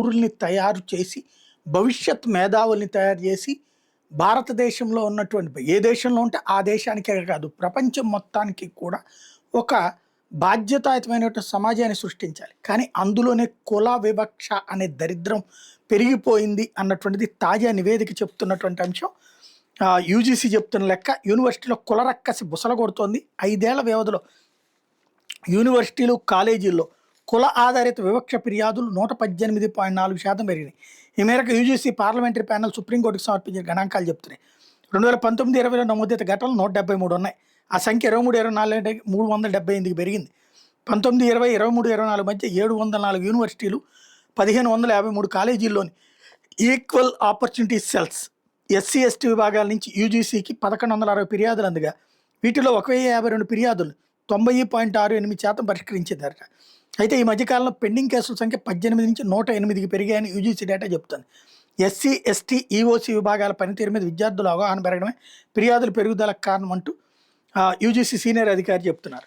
పౌరుల్ని తయారు చేసి, భవిష్యత్ మేధావుల్ని తయారు చేసి, భారతదేశంలో ఉన్నటువంటి ఏ దేశంలో ఉంటే ఆ దేశానికే కాదు, ప్రపంచం మొత్తానికి కూడా ఒక బాధ్యతాయుతమైనటువంటి సమాజాన్ని సృష్టించాలి. కానీ అందులోనే కుల వివక్ష అనే దరిద్రం పెరిగిపోయింది అన్నటువంటిది తాజా నివేదిక చెప్తున్నటువంటి అంశం. యూజీసీ చెప్తున్న లెక్క యూనివర్సిటీలో కుల రక్కసి బుసలగొడుతోంది. 5 ఏళ్ల వ్యవధిలో యూనివర్సిటీలు, కాలేజీల్లో కుల ఆధారిత వివక్ష ఫిర్యాదులు 118.4% పెరిగినాయి. ఈ మేరకు యూజీసీ పార్లమెంటరీ ప్యానెల్ సుప్రీంకోర్టుకు సమర్పించిన గణాంకాలు చెప్తున్నాయి. 2019-20లో నమోదిత ఘటనలు 173 ఉన్నాయి. ఆ సంఖ్య 23-24 378కి పెరిగింది. 19-20, 23-24 మధ్య 704 యూనివర్సిటీలు, 1553 కాలేజీల్లోని equal opportunity cells SC ST విభాగాల నుంచి యూజీసీకి 1160 ఫిర్యాదులు అందగా వీటిలో 1052 ఫిర్యాదులు 90.68% పరిష్కరించిందట. అయితే ఈ మధ్యకాలంలో పెండింగ్ కేసుల సంఖ్య 18 నుంచి 108కి పెరిగాయని యూజీసీ డేటా చెబుతుంది. ఎస్సీ ఎస్టీ ఈఓసీ విభాగాల పనితీరు మీద విద్యార్థుల అవగాహన పెరగడమే ఫిర్యాదుల పెరుగుదలకు కారణం అంటూ యూజీసీ సీనియర్ అధికారి చెప్తున్నారు.